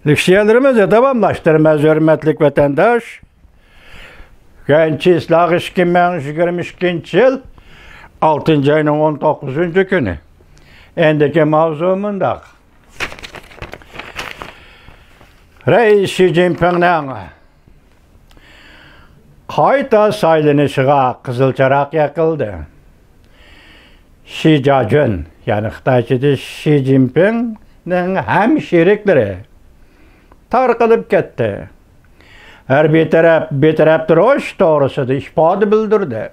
Liksiyelerimizi tamamlaştırmaz hürmetlik vatandaş. Genç İslah 2022 yıl 6. ayının 19. günü. Endeki mavzumunda Reis Xi Jinping'nin qayta saylanışıga kızıl çarak yakıldı. Xi Jiajun, yani Xitaychada Xi Jinping'nin hemşirikleri tarqalib ketdi. Her bir taraf duruş doğrusida ifade bildirdi.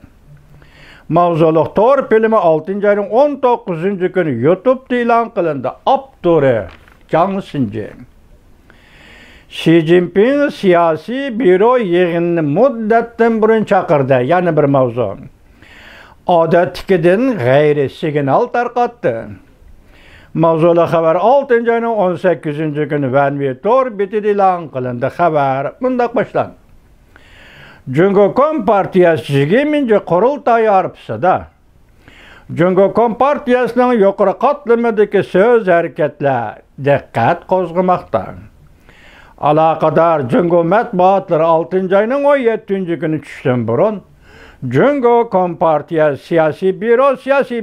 Mavzuluq Tor filmi 6. ayının 19. günü YouTube'da ilan kılındı. Abdurı Cansınca. Xi Jinping siyasi büro yığınını muddetten burun çakırdı. Yani bir mavzu. Adetki'den gayri signal tarqatdı. Mavzulu haber 6. ayının 18. günü Vanvi Tor bitidi ilan kılındı. Haber bundak başlandı. Cungo Kompartiyası 20. Qurultayı arpsıda Cungo Kompartiyasının yukarı katlamadaki söz hareketler dikkat qozgımakta. Alaqadar Cungo matbuatları 6. ayının 17. günü düştün burun Cungo Kompartiyası siyasi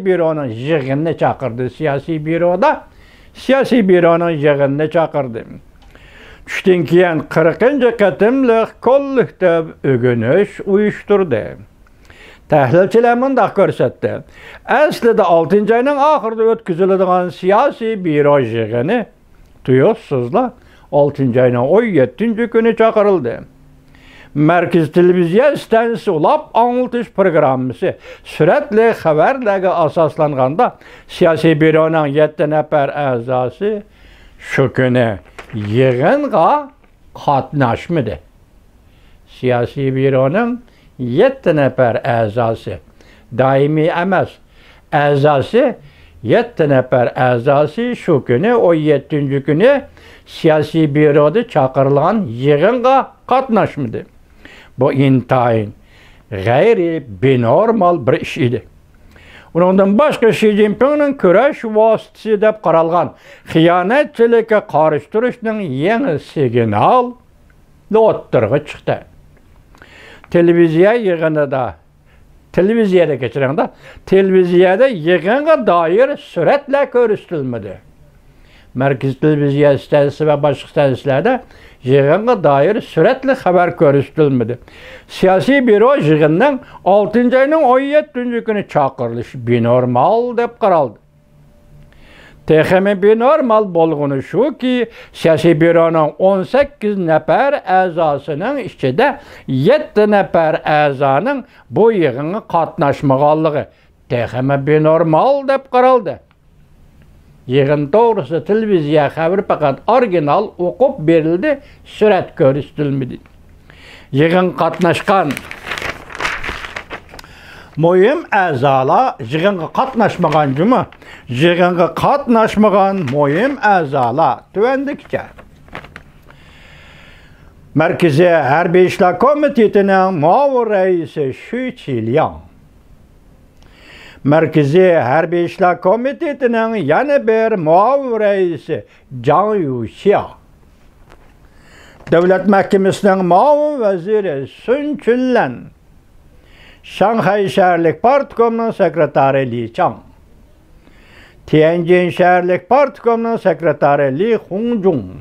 büronun yığınını çakırdı. Siyasi büronun yığınını çakırdı. Düştün kiyen 40. qatimlik kollektiv ögünüş uyuşturdu. Tahlilçiler bundak görsetdi. Aslida 6. ayının ahırda ötküzülüdüğün siyasi büro yığını tuyuksuzla 6. ayının 17. günü çakırıldı. Merkez Televizya stansiyası ulap anıltış programısı sürekli haberlerge asaslanğanda siyasi büronun 7 nefer azası şu günü yığınğa katnaşmadı. Siyasi büronun 7 nefer azası daimi emas azası 7 nefer azası şu günü 17. günü siyasi büroda çakırılan yığınğa katnaşmadı. Bu intayin gayri binormal bir iş idi. Ondan başka Xi Jinping'nin köreş vasıtası dep qaralgan xiyanetçilikке qarıştırışның yeni signal o'ttirg'i chiqdi. Televiziyada yığınga dair suratlar ko'rsatilmadi. Merkez Televizya stansiyasi ve başka stansiyalarda yığınga dair sürekli haber ko'rsatilmadi. Siyasi büro yığınның 6. ayının 17. günü çakırılışı binormal dep qaraldı. Texmi binormal bolğunu şu ki siyasi büronun 18 nefer azasının içinde 7 nefer azanın bu yığınga katnaşmağanlığı texmi binormal dep qaraldı. Yığın doğrusu televizya haber fakat orijinal okup verildi, surat ko'rsatilmadi. Yığın katnaşkan mühim azalar yığınga katnaşmagan cuma, yığınga katnaşmagan mühim azalar tövendikçe. Merkezi Harbiy İşler Komitetining muavin raisi Xu Qiliang. Merkezi Harbiy İşler Komitetining yana bir muavin raisi Zhang Yuxia. Devlet Mahkemesining muavin vaziri Sun Chunlan. Shanghai Şehirlik Partikomining sekretari Li Chang. Tianjin Şehirlik Partikomining sekretari Li Hongjun.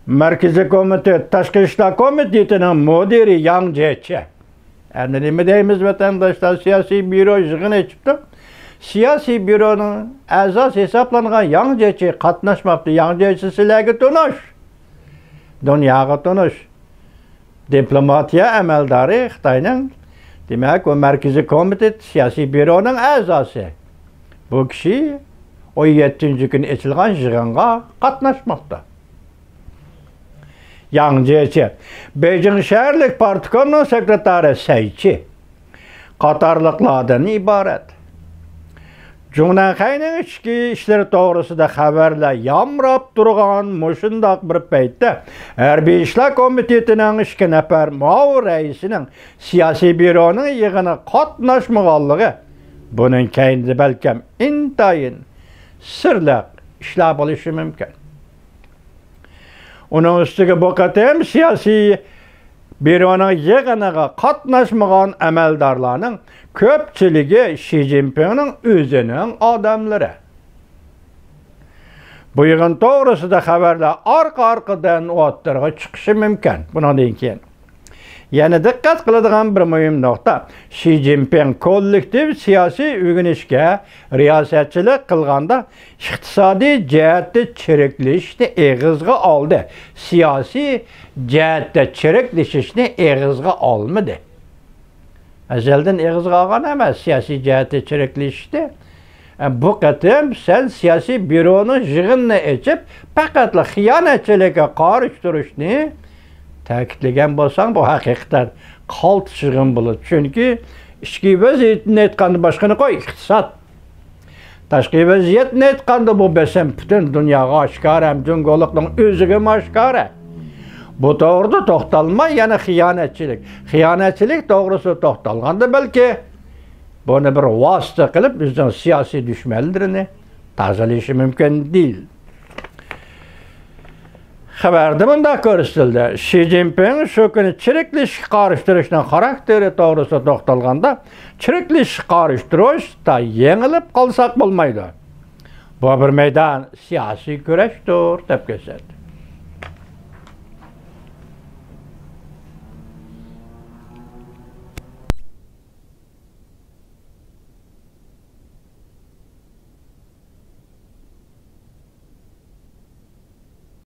Merkezi Komitet Tashqi İşler Komitetining müdiri Yang Jiechi. Yani nima deymiz vatandaşlar, siyasi büro yığını çıktı. Siyasi büronun azas hesaplangan Yang Jiechi katnaşmaptı. Yang Jiechi sizlarga tunuş. Dunyoga tunuş. Diplomatiya amaldori Xitoyning, demak, o Merkezi Komitet siyasi büronun azası. Bu kishi 17. gün açılgan yığınga katnaşmakta. Yang Jiechi, Beijing Şehirlik Partikomining sekretari Cai Qi qatorliqlardan iborat. Cumhuriyetning ichki ishlar to'g'risida xabarlar yamrab turgan mushundaq bir paytda Harbiy İşler Komitetining 2 nefer muavin raisining siyasi büroning yig'ini qatnaşmaganligi buning keyinda balkim intayin sirliq ishlar bo'lishi mumkin. Onun üstüge bu qatem siyasi büronun yığınıga qatnaşmagan əməldarlarının köpçülügi Xi Jinping'in özünün adamları. Bu yığın doğrusu da xəbərlər arka-arkadan otlarga çıkışı mümkün. Buna deyin ki. Yani dikkat kılıdığım bir mühim nokta. Xi Jinping kollektiv siyasi ügünüşke riyasetçilik kılganda iqtisadi cəhətdə çirikleşini eğizga aldı. Siyasi cəhətdə çirikleşini eğizga almadı. Ezelden eğizga algan emas, siyasi cəhətdə çirikleşti. Bu qatim sen siyasi büronun yığınını içip pakatla xiyanetçilikə qarıştırışını ta'kidlagan bo'lsang, bu haqiqatan qalt yig'in bo'ladi. Chunki ichki vaziyatni aytganda boshqani qo'y, iqtisod. Tashqi vaziyatni aytganda bu besem butun dunyoga oshkor, ham jungolikning o'ziga oshkor. Bu to'g'rida to'xtalmay yana xiyonatchilik. Xiyonatchilik to'g'risi to'xtalganda balki buni bir vosita qilib bizning siyosiy dushmanlarini tozalashi mumkin değil. Xabarda bunda ko'rsatildi. Xi Jinping shu kuni chiriklish qarishtirishning xarakteri to'g'risida to'xtalganda, chiriklish qarishtirishda yengilib qolsak bo'lmaydi. Bu bir meydan siyosiy kurashdir deb ko'rsatdi.